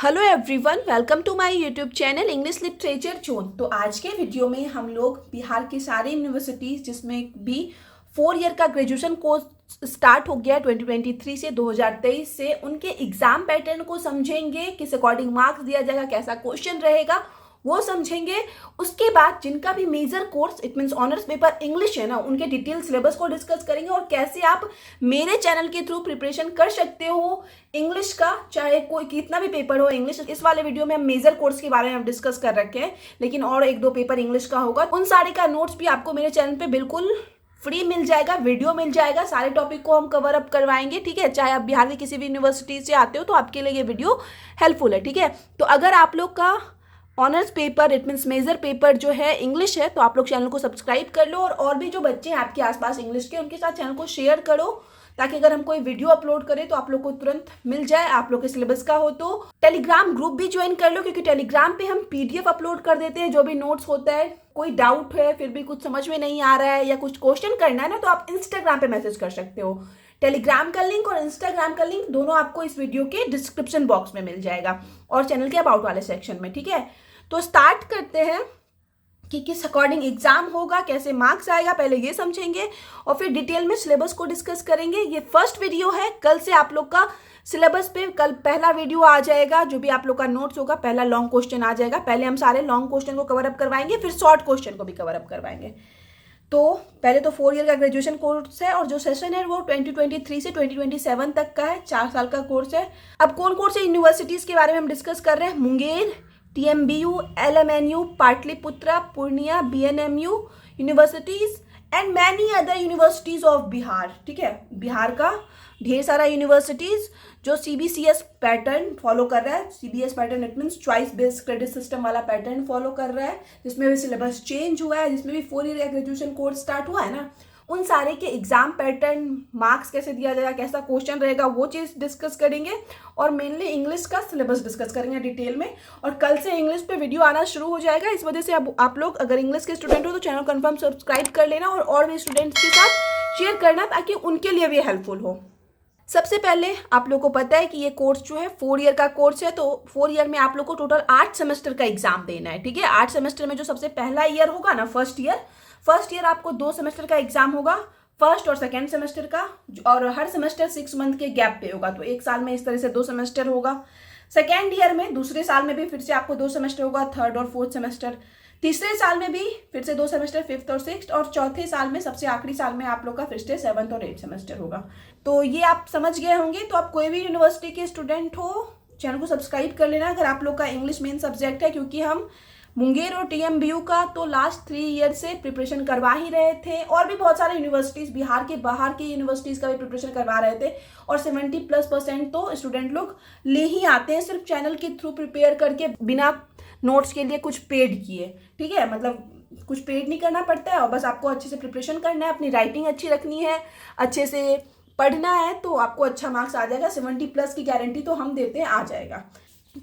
Hello everyone, welcome to my YouTube channel English literature zone. तो आज के video में हम लोग बिहार के सारे यूनिवर्सिटीज़ जिसमें भी 4 ईयर का ग्रेजुएशन कोर्स स्टार्ट हो गया 2023 से 2023 से उनके एग्जाम पैटर्न को समझेंगे, किस अकॉर्डिंग मार्क्स दिया जाएगा, कैसा क्वेश्चन रहेगा वो समझेंगे। उसके बाद जिनका भी major course it means honours paper English है ना, उनके डिटेल सिलेबस को डिस्कस करेंगे और कैसे आप मेरे चैनल के थ्रू प्रिपरेशन कर सकते हो इंग्लिश का, चाहे कोई कितना भी पेपर हो इंग्लिश। इस वाले वीडियो में हम मेजर कोर्स के बारे में डिस्कस कर रखे हैं, लेकिन और 1-2 पेपर इंग्लिश का होगा। उन सारे का नोट्स भी आपको मेरे चैनल पे बिल्कुल फ्री मिल जाएगा, वीडियो मिल जाएगा। सारे टॉपिक को हम कवर अप करवाएंगे, ठीक है। चाहे आप बिहार की किसी भी यूनिवर्सिटी से आते हो तो आपके लिए ये वीडियो हेल्पफुल है, ठीक है। तो अगर आप लोग का honours paper it means major paper जो है इंग्लिश है तो आप लोग चैनल को सब्सक्राइब कर लो, और भी जो बच्चे हैं आपके आसपास इंग्लिश के उनके साथ चैनल को शेयर करो, ताकि अगर हम कोई वीडियो अपलोड करें तो आप लोग को तुरंत मिल जाए। आप लोग के सिलेबस का हो तो टेलीग्राम ग्रुप भी ज्वाइन कर लो, क्योंकि टेलीग्राम पे हम पीडीएफ अपलोड कर देते हैं जो भी नोट्स होता है। कोई डाउट है, फिर भी कुछ समझ में नहीं आ रहा है या कुछ क्वेश्चन करना है ना, तो आप इंस्टाग्राम पे मैसेज कर सकते हो। टेलीग्राम का लिंक और इंस्टाग्राम का लिंक दोनों आपको इस वीडियो के डिस्क्रिप्शन बॉक्स में मिल जाएगा और चैनल के अबाउट वाले सेक्शन में, ठीक है। तो स्टार्ट करते हैं कि किस अकॉर्डिंग एग्जाम होगा, कैसे मार्क्स आएगा, पहले ये समझेंगे और फिर डिटेल में सिलेबस को डिस्कस करेंगे। ये फर्स्ट वीडियो है, कल से आप लोग का सिलेबस पे कल पहला वीडियो आ जाएगा। जो भी आप लोग का नोट्स होगा, पहला लॉन्ग क्वेश्चन आ जाएगा। पहले हम सारे लॉन्ग क्वेश्चन को कवर अप करवाएंगे, फिर शॉर्ट क्वेश्चन को भी कवर अप करवाएंगे। तो पहले तो 4 ईयर का ग्रेजुएशन कोर्स है और जो सेशन है वो 2023 से 2027 तक का है, 4 साल का कोर्स है। अब कौन से यूनिवर्सिटीज़ के बारे में हम डिस्कस कर रहे हैं? Munger, TMBU, LMNU, Patliputra, Purnia, BNMU universities and many other universities of Bihar, ठीक है। बिहार का ढेर सारा यूनिवर्सिटीज जो CBCS पैटर्न फॉलो कर रहा है। CBS pattern it means choice based credit system वाला पैटर्न फॉलो कर रहा है, जिसमें भी सिलेबस चेंज हुआ है, जिसमें भी 4 ईयर का ग्रेजुएशन कोर्स स्टार्ट हुआ है ना, उन सारे के एग्जाम पैटर्न, मार्क्स कैसे दिया जाएगा, कैसा क्वेश्चन रहेगा, वो चीज़ डिस्कस करेंगे। और मेनली इंग्लिश का सिलेबस डिस्कस करेंगे डिटेल में। और कल से इंग्लिश पे वीडियो आना शुरू हो जाएगा, इस वजह से अब आप लोग अगर इंग्लिश के स्टूडेंट हो तो चैनल कंफर्म सब्सक्राइब कर लेना और भी स्टूडेंट्स के साथ शेयर करना, ताकि उनके लिए भी हेल्पफुल हो। सबसे पहले आप लोग को पता है कि ये कोर्स जो है 4 ईयर का कोर्स है, तो 4 ईयर में आप लोग को टोटल 8 सेमेस्टर का एग्जाम देना है, ठीक है। 8 सेमेस्टर में जो सबसे पहला ईयर होगा ना, फर्स्ट ईयर आपको 2 सेमेस्टर का एग्जाम होगा, फर्स्ट और सेकेंड सेमेस्टर का, और हर सेमेस्टर 6 मंथ के गैप पे होगा। तो एक साल में इस तरह से 2 सेमेस्टर होगा। सेकेंड ईयर में दूसरे साल में भी फिर से आपको 2 सेमेस्टर होगा, थर्ड और फोर्थ सेमेस्टर। तीसरे साल में भी फिर से 2 सेमेस्टर, फिफ्थ और सिक्स्थ। और चौथे साल में सबसे आखिरी साल में आप लोग का फिर से 7th और 8th सेमेस्टर होगा। तो ये आप समझ गए होंगे। तो आप कोई भी यूनिवर्सिटी के स्टूडेंट हो, चैनल को सब्सक्राइब कर लेना अगर आप लोग का इंग्लिश मेन सब्जेक्ट है, क्योंकि हम मुंगेर और TMBU का तो लास्ट 3 ईयर से प्रिपरेशन करवा ही रहे थे, और भी बहुत सारे यूनिवर्सिटीज़ बिहार के बाहर की यूनिवर्सिटीज़ का भी प्रिपरेशन करवा रहे थे। और 70+% तो स्टूडेंट लोग ले ही आते हैं सिर्फ चैनल के थ्रू प्रिपेयर करके, बिना नोट्स के लिए कुछ पेड किए, ठीक है। मतलब कुछ पेड नहीं करना पड़ता है और बस आपको अच्छे से प्रिपरेशन करना है, अपनी राइटिंग अच्छी रखनी है, अच्छे से पढ़ना है, तो आपको अच्छा मार्क्स आ जाएगा। 70+ की गारंटी तो हम देते हैं, आ जाएगा।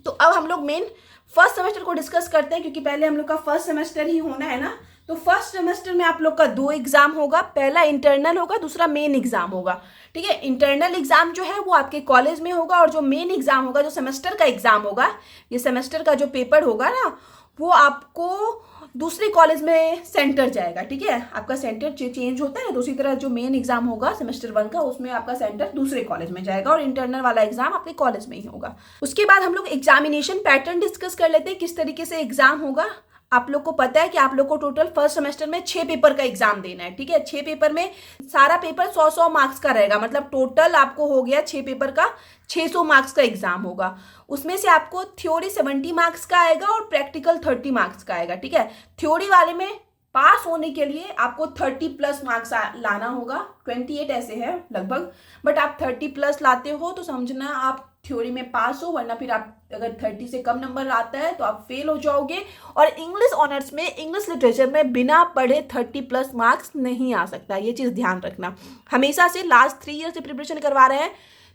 तो अब हम लोग मेन फर्स्ट सेमेस्टर को डिस्कस करते हैं, क्योंकि पहले हम लोग का फर्स्ट सेमेस्टर ही होना है ना। तो फर्स्ट सेमेस्टर में आप लोग का 2 एग्जाम होगा, पहला इंटरनल होगा, दूसरा मेन एग्जाम होगा, ठीक है। इंटरनल एग्जाम जो है वो आपके कॉलेज में होगा, और जो मेन एग्जाम होगा, जो सेमेस्टर का एग्जाम होगा, ये सेमेस्टर का जो पेपर होगा ना, वो आपको दूसरे कॉलेज में सेंटर जाएगा, ठीक है। आपका सेंटर चेंज होता है, दूसरी तरह जो मेन एग्जाम होगा सेमेस्टर 1 का, उसमें आपका सेंटर दूसरे कॉलेज में जाएगा, और इंटरनल वाला एग्जाम आपके कॉलेज में ही होगा। उसके बाद हम लोग एग्जामिनेशन पैटर्न डिस्कस कर लेते हैं, किस तरीके से एग्जाम होगा। आप लोग को पता है कि आप लोग को टोटल फर्स्ट सेमेस्टर में 6 पेपर का एग्जाम देना है, ठीक है। 6 पेपर में सारा पेपर 100 मार्क्स का रहेगा, मतलब टोटल आपको हो गया 6 पेपर का 600 मार्क्स का एग्जाम होगा। उसमें से आपको थ्योरी 70 मार्क्स का आएगा और प्रैक्टिकल 30 मार्क्स का आएगा, ठीक है। थ्योरी वाले में पास होने के लिए आपको 30+ मार्क्स लाना होगा, 28 ऐसे है लगभग, बट आप 30+ लाते हो तो समझना आप थ्योरी में पास हो, वरना फिर आप अगर 30 से कम नंबर आता है तो आप फेल हो जाओगे। और इंग्लिश ऑनर्स में, इंग्लिश लिटरेचर में बिना पढ़े 30+ मार्क्स नहीं आ सकता, ये चीज़ ध्यान रखना। हमेशा से लास्ट 3 ईयर से प्रिपरेशन करवा रहे हैं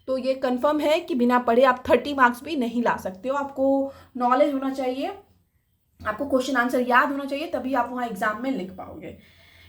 तो ये कंफर्म है कि बिना पढ़े आप 30 मार्क्स भी नहीं ला सकते हो। आपको नॉलेज होना चाहिए, आपको क्वेश्चन आंसर याद होना चाहिए, तभी आप वहाँ एग्जाम में लिख पाओगे,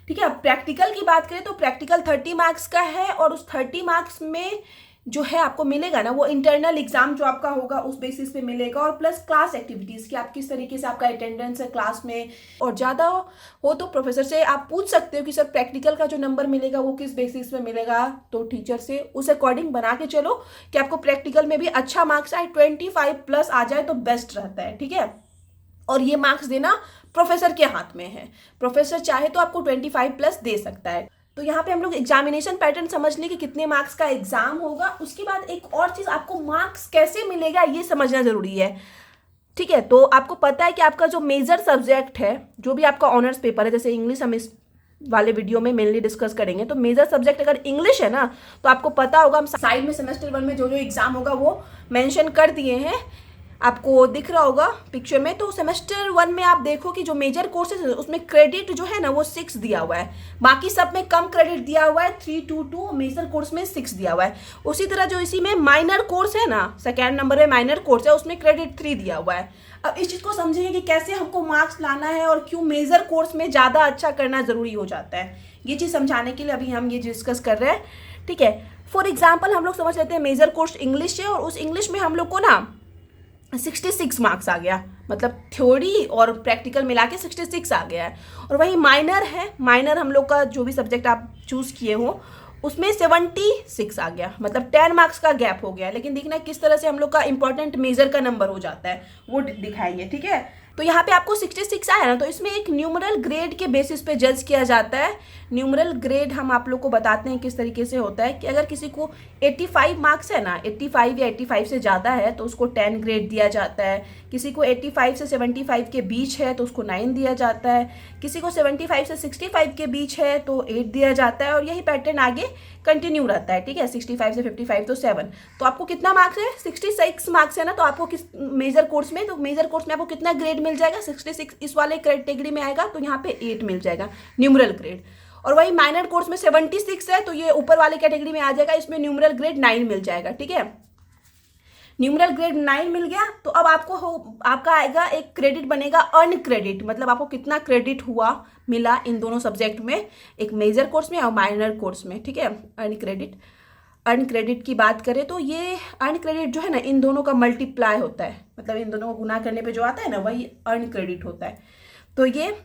ठीक है। अब प्रैक्टिकल की बात करें तो प्रैक्टिकल 30 मार्क्स का है, और उस 30 मार्क्स में जो है आपको मिलेगा ना, वो इंटरनल एग्जाम जो आपका होगा उस बेसिस पे मिलेगा, और प्लस क्लास एक्टिविटीज़ कि आप किस तरीके से आपका अटेंडेंस है क्लास में। और ज़्यादा हो तो प्रोफेसर से आप पूछ सकते हो कि सर प्रैक्टिकल का जो नंबर मिलेगा वो किस बेसिस पे मिलेगा, तो टीचर से उस अकॉर्डिंग बना के चलो कि आपको प्रैक्टिकल में भी अच्छा मार्क्स आए, 25+ आ जाए तो बेस्ट रहता है। ठीक है, और ये मार्क्स देना प्रोफेसर के हाथ में है, प्रोफेसर चाहे तो आपको 25+ दे सकता है। तो यहाँ पे हम लोग एग्जामिनेशन पैटर्न समझ लें कि कितने मार्क्स का एग्जाम होगा। उसके बाद एक और चीज़, आपको मार्क्स कैसे मिलेगा ये समझना जरूरी है। ठीक है, तो आपको पता है कि आपका जो मेजर सब्जेक्ट है, जो भी आपका ऑनर्स पेपर है, जैसे इंग्लिश हम इस वाले वीडियो में मेनली डिस्कस करेंगे, तो मेजर सब्जेक्ट अगर इंग्लिश है ना, तो आपको पता होगा हम साइड में सेमेस्टर 1 में जो जो एग्जाम होगा वो मेंशन कर दिए हैं, आपको दिख रहा होगा पिक्चर में। तो सेमेस्टर 1 में आप देखो कि जो मेजर कोर्सेज है उसमें क्रेडिट जो है ना वो 6 दिया हुआ है, बाकी सब में कम क्रेडिट दिया हुआ है, 322, मेजर कोर्स में 6 दिया हुआ है। उसी तरह जो इसी में माइनर कोर्स है ना, सेकेंड नंबर में माइनर कोर्स है, उसमें क्रेडिट 3 दिया हुआ है। अब इस चीज़ को समझेंगे कि कैसे हमको मार्क्स लाना है और क्यों मेजर कोर्स में ज़्यादा अच्छा करना ज़रूरी हो जाता है। ये चीज़ समझाने के लिए अभी हम ये डिस्कस कर रहे हैं। ठीक है, फॉर एग्जाम्पल हम लोग समझ लेते हैं मेजर कोर्स इंग्लिश है, और उस इंग्लिश में हम लोग को ना 66 मार्क्स आ गया, मतलब थ्योरी और प्रैक्टिकल मिला के 66 आ गया है। और वही माइनर है, माइनर हम लोग का जो भी सब्जेक्ट आप चूज़ किए हो उसमें 76 आ गया, मतलब 10 मार्क्स का गैप हो गया। लेकिन देखना किस तरह से हम लोग का इंपॉर्टेंट मेजर का नंबर हो जाता है वो दिखाएंगे। ठीक है, तो यहाँ पे आपको 66 आया ना, तो इसमें एक न्यूमरल ग्रेड के बेसिस पे जज किया जाता है। न्यूमरल ग्रेड हम आप लोग को बताते हैं किस तरीके से होता है कि अगर किसी को 85 मार्क्स है ना, 85 या 85 से ज़्यादा है तो उसको 10 ग्रेड दिया जाता है, किसी को 85 से 75 के बीच है तो उसको 9 दिया जाता है, किसी को 75 से 65 के बीच है तो 8 दिया जाता है, और यही पैटर्न आगे कंटिन्यू रहता है। ठीक है, 65 से 55 तो 7। तो आपको कितना मार्क्स है, 66 मार्क्स है ना, तो आपको किस मेजर कोर्स में, तो मेजर कोर्स में आपको कितना ग्रेड मिल जाएगा, 66 इस वाले कैटेगरी में आएगा तो यहाँ पे 8 मिल जाएगा न्यूमरल ग्रेड। और वही माइनर कोर्स में 76 है तो ये ऊपर वाले कैटेगरी में आ जाएगा, इसमें न्यूमरल ग्रेड 9 मिल जाएगा। ठीक है, न्यूमरल ग्रेड 9 मिल गया तो अब आपका आएगा एक क्रेडिट बनेगा अर्न क्रेडिट, मतलब आपको कितना क्रेडिट हुआ मिला इन दोनों सब्जेक्ट में, एक मेजर कोर्स में और माइनर कोर्स में। ठीक है, अर्न क्रेडिट की बात करें तो ये अर्न क्रेडिट जो है ना इन दोनों का मल्टीप्लाई होता है, मतलब इन दोनों को गुना करने पे जो आता है ना वही अर्न क्रेडिट होता है। तो ये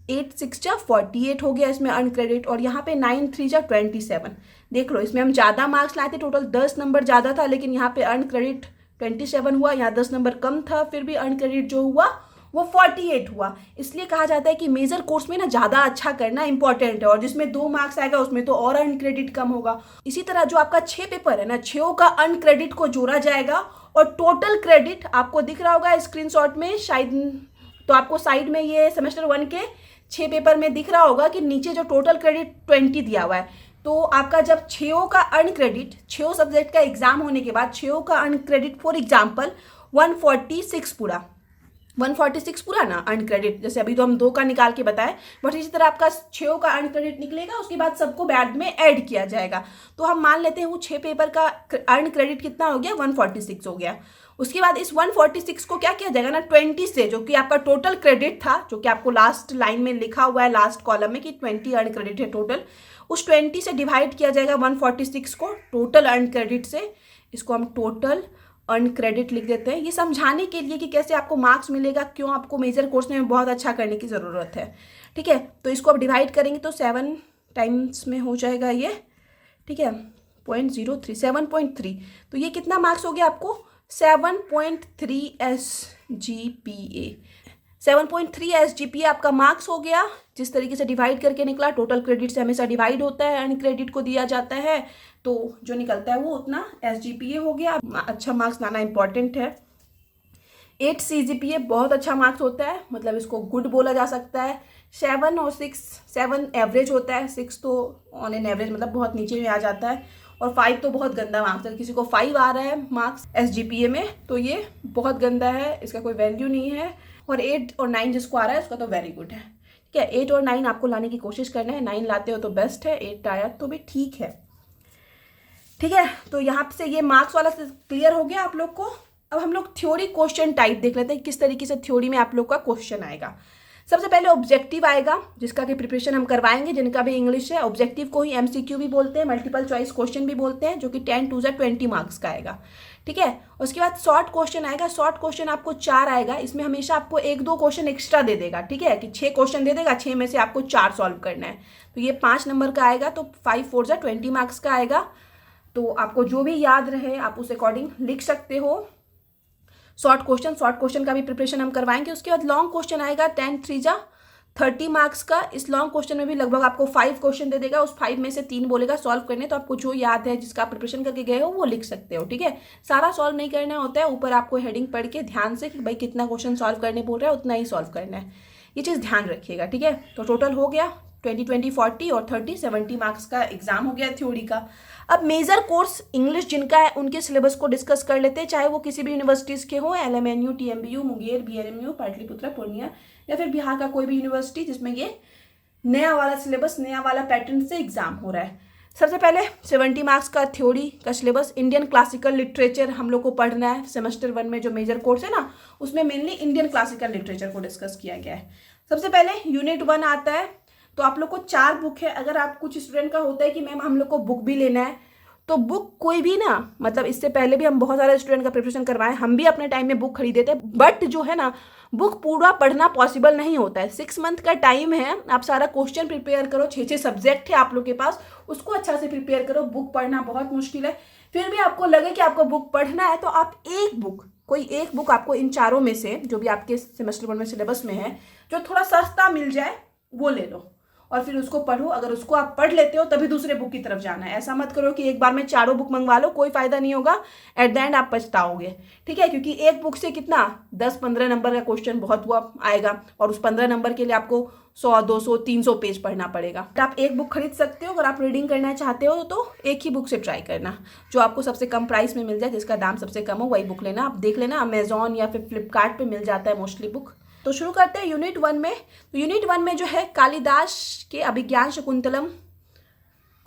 8 6 जा 48 हो गया इसमें अर्न क्रेडिट, और यहाँ पे 9 3 जा 27। देख लो इसमें हम ज़्यादा मार्क्स लाए थे, टोटल 10 नंबर ज़्यादा था, लेकिन यहाँ पे अर्न क्रेडिट 27 हुआ, यहाँ 10 नंबर कम था, फिर भी अर्न क्रेडिट जो हुआ वो 48 हुआ। इसलिए कहा जाता है कि मेजर कोर्स में ना ज़्यादा अच्छा करना इंपॉर्टेंट है, और जिसमें 2 मार्क्स आएगा उसमें तो और अर्न क्रेडिट कम होगा। इसी तरह जो आपका 6 पेपर है ना, 6 का अर्न क्रेडिट को जोड़ा जाएगा, और टोटल क्रेडिट आपको दिख रहा होगा स्क्रीनशॉट में शायद, तो आपको साइड में ये सेमेस्टर 1 के 6 पेपर में दिख रहा होगा कि नीचे जो टोटल क्रेडिट 20 दिया हुआ है। तो आपका जब 6 का अर्न क्रेडिट, 6 सब्जेक्ट का एग्जाम होने के बाद 6 का अर्न क्रेडिट फॉर एग्जाम्पल 146 पूरा, 146 पूरा ना अर्न क्रेडिट, जैसे अभी तो हम 2 का निकाल के बताएं, बट इसी तरह आपका 6 का अर्न क्रेडिट निकलेगा, उसके बाद सबको बाद में ऐड किया जाएगा। तो हम मान लेते हैं वो 6 पेपर का अर्न क्रेडिट कितना हो गया, 146 हो गया। उसके बाद इस 146 को क्या किया जाएगा ना, 20 से, जो कि आपका टोटल क्रेडिट था, जो कि आपको लास्ट लाइन में लिखा हुआ है लास्ट कॉलम में कि 20 अर्न क्रेडिट है टोटल, उस 20 से डिवाइड किया जाएगा 146 को टोटल अर्न क्रेडिट से। इसको हम टोटल अर्न क्रेडिट लिख देते हैं, ये समझाने के लिए कि कैसे आपको मार्क्स मिलेगा, क्यों आपको मेजर कोर्स में बहुत अच्छा करने की ज़रूरत है। ठीक है, तो इसको आप डिवाइड करेंगे तो 7 टाइम्स में हो जाएगा ये। ठीक है, 0.03 7.3, तो ये कितना मार्क्स हो गया आपको, 7.3 SGPA। 7.3 SGPA आपका मार्क्स हो गया। जिस तरीके से डिवाइड करके निकला, टोटल क्रेडिट से हमेशा डिवाइड होता है, अर्न क्रेडिट को दिया जाता है, तो जो निकलता है वो उतना SGPA हो गया। अच्छा मार्क्स लाना इंपॉर्टेंट है। 8 CGPA बहुत अच्छा मार्क्स होता है, मतलब इसको गुड बोला जा सकता है। 7 और 6, 7 एवरेज होता है, 6 तो ऑन एन एवरेज मतलब बहुत नीचे में आ जाता है, और 5 तो बहुत गंदा मार्क्स है। किसी को 5 आ रहा है मार्क्स SGPA में तो ये बहुत गंदा है, इसका कोई वैल्यू नहीं है। और 8 और 9 जिसको आ रहा है उसका तो वेरी गुड है। ठीक है, 8 और 9 आपको लाने की कोशिश करना है, 9 लाते हो तो बेस्ट है, 8 आया तो भी ठीक है। ठीक है, तो यहाँ से ये मार्क्स वाला क्लियर हो गया आप लोग को। अब हम लोग थ्योरी क्वेश्चन टाइप देख लेते हैं, किस तरीके से थ्योरी में आप लोग का क्वेश्चन आएगा। सबसे पहले ऑब्जेक्टिव आएगा, जिसका कि प्रिपरेशन हम करवाएंगे, जिनका भी इंग्लिश है। ऑब्जेक्टिव को ही एमसीक्यू भी बोलते हैं, मल्टीपल चॉइस क्वेश्चन भी बोलते हैं, जो कि 10 2 20 मार्क्स का आएगा, ठीक है। उसके बाद शॉर्ट क्वेश्चन आएगा। शॉर्ट क्वेश्चन आपको 4 आएगा। इसमें हमेशा आपको 1-2 क्वेश्चन एक्स्ट्रा दे देगा, ठीक है, कि 6 क्वेश्चन दे देगा, 6 में से आपको 4 सॉल्व करना है। तो ये 5 नंबर का आएगा, तो 5 4 20 मार्क्स का आएगा। तो आपको जो भी याद रहे आप उस अकॉर्डिंग लिख सकते हो। शॉर्ट क्वेश्चन का भी प्रिपरेशन हम करवाएंगे। उसके बाद लॉन्ग क्वेश्चन आएगा 10 3 30 मार्क्स का। इस लॉन्ग क्वेश्चन में भी लगभग आपको 5 क्वेश्चन दे देगा, उस 5 में से 3 बोलेगा सॉल्व करने। तो आपको जो याद है, जिसका प्रिपरेशन करके गए हो, वो लिख सकते हो, ठीक है। सारा सॉल्व नहीं करना होता है, ऊपर आपको हेडिंग पढ़ के ध्यान से कि भाई कितना क्वेश्चन सॉल्व करने बोल रहा है उतना ही सॉल्व करना है, ये चीज़ ध्यान रखिएगा, ठीक है। तो टोटल हो गया 20 20 40 और 30 70 मार्क्स का एग्जाम हो गया थ्योरी का। अब मेजर कोर्स इंग्लिश जिनका है उनके सिलेबस को डिस्कस कर लेते हैं, चाहे वो किसी भी यूनिवर्सिटीज़ के हो, LMNU, TMBU, Munger, BRMU, Pataliputra, Purnia, या फिर बिहार का कोई भी यूनिवर्सिटी जिसमें ये नया वाला सिलेबस, नया वाला पैटर्न से एग्जाम हो रहा है। सबसे पहले 70 मार्क्स का थ्योरी का सिलेबस। इंडियन क्लासिकल लिटरेचर हम लोग को पढ़ना है। सेमेस्टर 1 में जो मेजर कोर्स है ना, उसमें मेनली इंडियन क्लासिकल लिटरेचर को डिस्कस किया गया है। सबसे पहले यूनिट 1 आता है। तो आप लोग को 4 बुक है। अगर आप कुछ स्टूडेंट का होता है कि मैम हम लोग को बुक भी लेना है, तो बुक कोई भी ना, मतलब इससे पहले भी हम बहुत सारे स्टूडेंट का प्रिपरेशन करवाएं, हम भी अपने टाइम में बुक खरीदे थे, बट जो है ना बुक पूरा पढ़ना पॉसिबल नहीं होता है। 6 मंथ का टाइम है, आप सारा क्वेश्चन प्रिपेयर करो, 6 सब्जेक्ट है आप लोग के पास, उसको अच्छा से प्रिपेयर करो। बुक पढ़ना बहुत मुश्किल है। फिर भी आपको लगे कि आपको बुक पढ़ना है, तो आप कोई एक बुक आपको इन चारों में से, जो भी आपके सेमेस्टर 1 में सिलेबस में है, जो थोड़ा सस्ता मिल जाए वो ले लो और फिर उसको पढ़ो। अगर उसको आप पढ़ लेते हो तभी दूसरे बुक की तरफ जाना है। ऐसा मत करो कि एक बार में चारों बुक मंगवा लो, कोई फायदा नहीं होगा, एट द एंड आप पछताओगे, ठीक है। क्योंकि एक बुक से कितना 10-15 नंबर का क्वेश्चन बहुत हुआ आएगा, और उस 15 नंबर के लिए आपको 100 200 300 पेज पढ़ना पड़ेगा। तो आप एक बुक खरीद सकते हो। अगर आप रीडिंग करना चाहते हो तो एक ही बुक से ट्राई करना, जो आपको सबसे कम प्राइस में मिल जाए, जिसका दाम सबसे कम हो, वही बुक लेना। आप देख लेना, अमेजॉन या फिर फ्लिपकार्ट पर मिल जाता है मोस्टली बुक। तो शुरू करते हैं यूनिट 1 में। तो यूनिट 1 में जो है कालिदास के अभिज्ञान शकुंतलम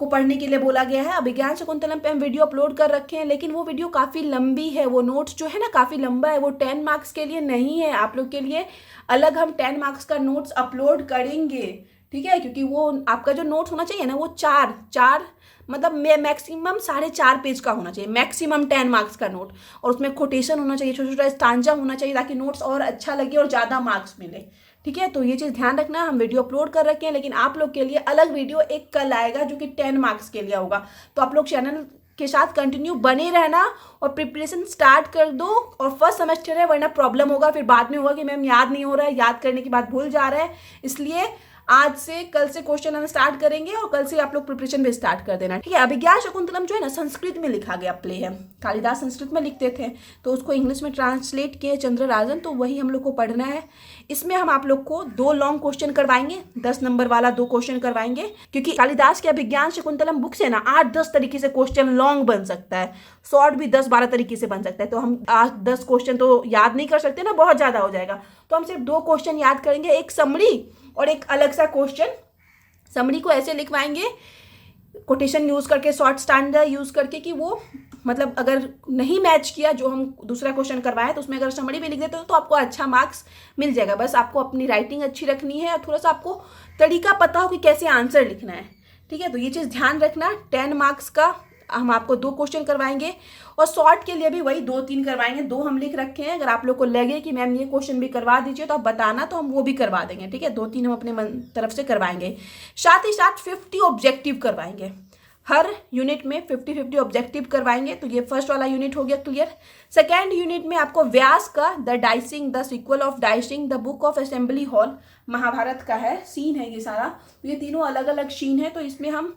को पढ़ने के लिए बोला गया है। अभिज्ञान शकुंतलम पे हम वीडियो अपलोड कर रखे हैं, लेकिन वो वीडियो काफ़ी लंबी है, वो नोट्स जो है ना काफ़ी लंबा है, वो 10 मार्क्स के लिए नहीं है। आप लोग के लिए अलग हम 10 मार्क्स का नोट्स अपलोड करेंगे, ठीक है। क्योंकि वो आपका जो नोट्स होना चाहिए ना, वो चार मतलब मैक्सिमम 4.5 पेज का होना चाहिए, मैक्सिमम 10 मार्क्स का नोट। और उसमें कोटेशन होना चाहिए, छोटा छोटा स्टांजा होना चाहिए, ताकि नोट्स और अच्छा लगे और ज़्यादा मार्क्स मिले, ठीक है। तो ये चीज़ ध्यान रखना। हम वीडियो अपलोड कर रखे हैं, लेकिन आप लोग के लिए अलग वीडियो एक कल आएगा, जो कि 10 मार्क्स के लिए होगा। तो आप लोग चैनल के साथ कंटिन्यू बने रहना और प्रिपरेशन स्टार्ट कर दो। और फर्स्ट सेमेस्टर है, वरना प्रॉब्लम होगा, फिर बाद में होगा कि मैम याद नहीं हो रहा है, याद करने के बाद भूल जा रहा है। इसलिए आज से कल से क्वेश्चन हम स्टार्ट करेंगे और कल से आप लोग प्रिपरेशन भी स्टार्ट कर देना, ठीक है। अभिज्ञान शकुंतलम जो है ना संस्कृत में लिखा गया प्ले है। कालिदास संस्कृत में लिखते थे, तो उसको इंग्लिश में ट्रांसलेट किए चंद्रराजन, तो वही हम लोग को पढ़ना है। इसमें हम आप लोग को 2 लॉन्ग क्वेश्चन करवाएंगे, 10 नंबर वाला 2 क्वेश्चन करवाएंगे, क्योंकि कालिदास के अभिज्ञान शकुंतलम बुक से ना 8-10 तरीके से क्वेश्चन लॉन्ग बन सकता है, शॉर्ट भी 10-12 तरीके से बन सकता है। तो हम 8-10 क्वेश्चन तो याद नहीं कर सकते ना, बहुत ज़्यादा हो जाएगा। तो हम सिर्फ 2 क्वेश्चन याद करेंगे, एक समरी और एक अलग सा क्वेश्चन। समरी को ऐसे लिखवाएंगे कोटेशन यूज करके, शॉर्ट स्टैंडर्ड यूज करके, कि वो मतलब अगर नहीं मैच किया जो हम दूसरा क्वेश्चन करवाए, तो उसमें अगर समरी भी लिख देते हो तो आपको अच्छा मार्क्स मिल जाएगा। बस आपको अपनी राइटिंग अच्छी रखनी है और थोड़ा सा आपको तरीका पता हो कि कैसे आंसर लिखना है, ठीक है। तो ये चीज़ ध्यान रखना। 10 मार्क्स का हम आपको 2 क्वेश्चन करवाएंगे, और शॉर्ट के लिए भी वही 2-3 करवाएंगे। 2 हम लिख रखे हैं। अगर आप लोग को लगे कि मैम ये क्वेश्चन भी करवा दीजिए तो आप बताना, तो हम वो भी करवा देंगे, ठीक है। 2-3 हम अपने मन तरफ से करवाएंगे। साथ ही साथ 50 ऑब्जेक्टिव करवाएंगे। हर यूनिट में 50-50 ऑब्जेक्टिव करवाएंगे। तो ये फर्स्ट वाला यूनिट हो गया क्लियर। सेकेंड यूनिट में आपको व्यास का the dicing, the sequel of dicing, the book of assembly hall, Mahabharata का है, सीन है ये सारा। तो ये तीनों अलग अलग सीन है, तो इसमें हम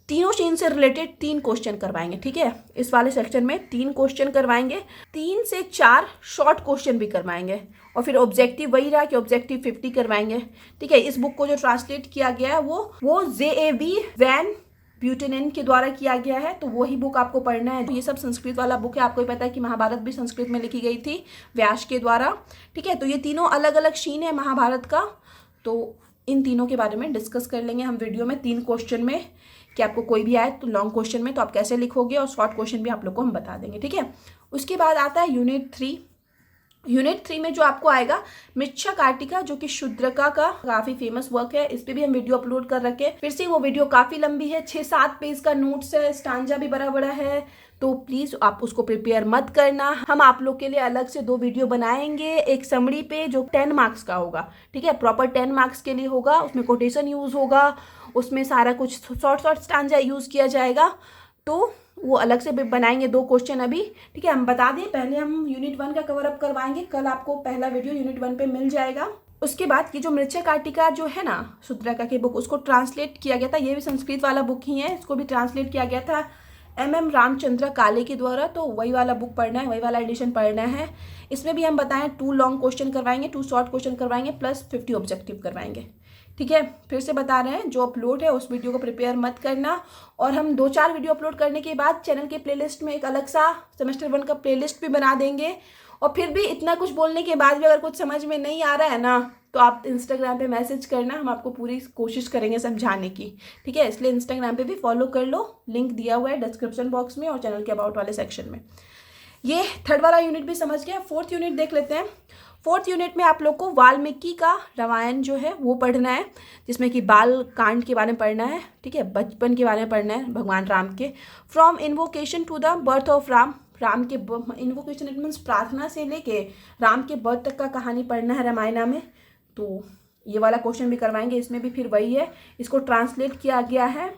तीनों सीन से रिलेटेड 3 क्वेश्चन करवाएंगे, ठीक है। इस वाले सेक्शन में 3 क्वेश्चन करवाएंगे, 3 से 4 शॉर्ट क्वेश्चन भी करवाएंगे, और फिर ऑब्जेक्टिव वही रहा कि ऑब्जेक्टिव 50 करवाएंगे, ठीक है। इस बुक को जो ट्रांसलेट किया गया है वो J.A.B. वैन ब्यूटेनन के द्वारा किया गया है, तो वही बुक आपको पढ़ना है। तो ये सब संस्कृत वाला बुक है। आपको ही पता है कि महाभारत भी संस्कृत में लिखी गई थी व्यास के द्वारा, ठीक है। तो ये तीनों अलग अलग सीन है महाभारत का, तो इन तीनों के बारे में डिस्कस कर लेंगे हम वीडियो में 3 क्वेश्चन में, कि आपको कोई भी आए तो लॉन्ग क्वेश्चन में तो आप कैसे लिखोगे, और शॉर्ट क्वेश्चन भी आप लोग को हम बता देंगे, ठीक है। उसके बाद आता है यूनिट 3। यूनिट 3 में जो आपको आएगा मृच्छा कार्टिका, जो कि शूद्रका का काफी फेमस वर्क है, इस पे भी हम वीडियो अपलोड कर रखे हैं। फिर से वो वीडियो काफी लंबी है, 6-7 पेज का नोट्स है, स्टांजा भी बड़ा बड़ा है, तो प्लीज आप उसको प्रिपेयर मत करना। हम आप लोग के लिए अलग से 2 वीडियो बनाएंगे, एक समरी पे जो 10 मार्क्स का होगा, ठीक है, प्रॉपर 10 मार्क्स के लिए होगा, उसमें कोटेशन यूज होगा, उसमें सारा कुछ शॉर्ट स्टांजा यूज किया जाएगा, तो वो अलग से भी बनाएंगे 2 क्वेश्चन अभी, ठीक है। हम बता दें, पहले हम यूनिट 1 का कवर अप करवाएंगे, कल आपको पहला वीडियो यूनिट 1 पे मिल जाएगा। उसके बाद ये जो मृच्छा कार्टिका जो है ना शूद्रका की बुक, उसको ट्रांसलेट किया गया था, ये भी संस्कृत वाला बुक ही है, इसको भी ट्रांसलेट किया गया था MM रामचंद्र काले के द्वारा, तो वही वाला बुक पढ़ना है, वही वाला एडिशन पढ़ना है। इसमें भी हम बताएं 2 लॉन्ग क्वेश्चन करवाएंगे, 2 शॉर्ट क्वेश्चन करवाएंगे, प्लस 50 ऑब्जेक्टिव करवाएंगे, ठीक है। फिर से बता रहे हैं, जो अपलोड है उस वीडियो को प्रिपेयर मत करना, और हम 2-4 वीडियो अपलोड करने के बाद चैनल के प्लेलिस्ट में एक अलग सा सेमेस्टर 1 का प्लेलिस्ट भी बना देंगे। और फिर भी इतना कुछ बोलने के बाद भी अगर कुछ समझ में नहीं आ रहा है ना, तो आप इंस्टाग्राम पे मैसेज करना, हम आपको पूरी कोशिश करेंगे समझाने की, ठीक है। इसलिए इंस्टाग्राम पे भी फॉलो कर लो, लिंक दिया हुआ है डिस्क्रिप्शन बॉक्स में और चैनल के अबाउट वाले सेक्शन में। ये 3rd वाला यूनिट भी समझ गया। 4th यूनिट देख लेते हैं। 4th यूनिट में आप लोग को वाल्मीकि का रामायण जो है वो पढ़ना है, जिसमें कि बाल कांड के बारे में पढ़ना है, ठीक है, बचपन के बारे में पढ़ना है भगवान राम के। From invocation to the birth of Ram, Ram के इन्वोकेशन इट मीन्स प्रार्थना से लेके राम के बर्थ तक का कहानी पढ़ना है रामायणा में, तो ये वाला क्वेश्चन भी करवाएंगे। इसमें भी फिर वही है, इसको ट्रांसलेट किया गया है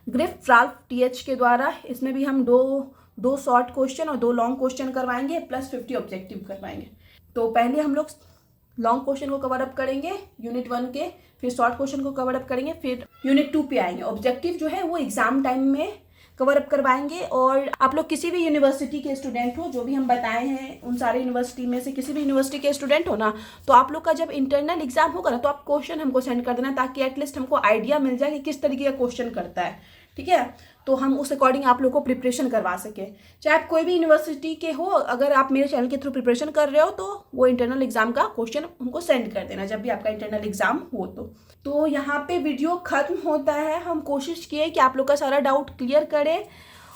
ग्रिफ राल्फ TH के द्वारा। इसमें भी हम दो शॉर्ट क्वेश्चन और 2 लॉन्ग क्वेश्चन करवाएंगे, प्लस 50 ऑब्जेक्टिव करवाएंगे। तो पहले हम लोग लॉन्ग क्वेश्चन को कवर अप करेंगे यूनिट 1 के, फिर शॉर्ट क्वेश्चन को कवर अप करेंगे, फिर यूनिट 2 पे आएंगे। ऑब्जेक्टिव जो है वो एग्जाम टाइम में कवर अप करवाएंगे। और आप लोग किसी भी यूनिवर्सिटी के स्टूडेंट हो, जो भी हम बताए हैं उन सारे यूनिवर्सिटी में से किसी भी यूनिवर्सिटी के स्टूडेंट हो ना, तो आप लोग का जब इंटरनल एग्जाम होगा ना, तो आप क्वेश्चन हमको सेंड कर देना, ताकि एटलीस्ट हमको आइडिया मिल जाए कि किस तरीके का क्वेश्चन करता है, ठीक है। तो हम उस अकॉर्डिंग आप लोग को प्रिपरेशन करवा सके। चाहे आप कोई भी यूनिवर्सिटी के हो, अगर आप मेरे चैनल के थ्रू प्रिपरेशन कर रहे हो, तो वो इंटरनल एग्जाम का क्वेश्चन हमको सेंड कर देना जब भी आपका इंटरनल एग्जाम हो। तो यहाँ पे वीडियो खत्म होता है। हम कोशिश किए कि आप लोग का सारा डाउट क्लियर करें,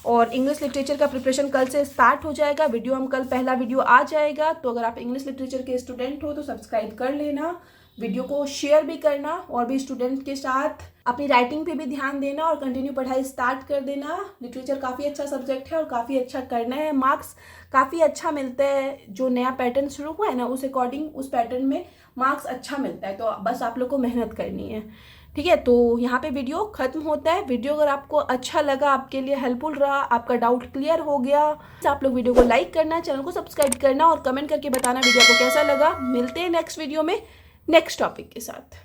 और इंग्लिश लिटरेचर का प्रिपरेशन कल से स्टार्ट हो जाएगा। वीडियो हम कल पहला वीडियो आ जाएगा, तो अगर आप इंग्लिश लिटरेचर के स्टूडेंट हो तो सब्सक्राइब कर लेना, वीडियो को शेयर भी करना, और भी स्टूडेंट के साथ अपनी राइटिंग पे भी ध्यान देना, और कंटिन्यू पढ़ाई स्टार्ट कर देना। लिटरेचर काफ़ी अच्छा सब्जेक्ट है और काफ़ी अच्छा करना है, मार्क्स काफ़ी अच्छा मिलता है। जो नया पैटर्न शुरू हुआ है ना, उस अकॉर्डिंग उस पैटर्न में मार्क्स अच्छा मिलता है, तो बस आप लोग को मेहनत करनी है, ठीक है। तो यहाँ पे वीडियो खत्म होता है। वीडियो अगर आपको अच्छा लगा, आपके लिए हेल्पफुल रहा, आपका डाउट क्लियर हो गया, तो आप लोग वीडियो को लाइक करना, चैनल को सब्सक्राइब करना, और कमेंट करके बताना वीडियो को कैसा लगा। मिलते हैं नेक्स्ट वीडियो में नेक्स्ट टॉपिक के साथ।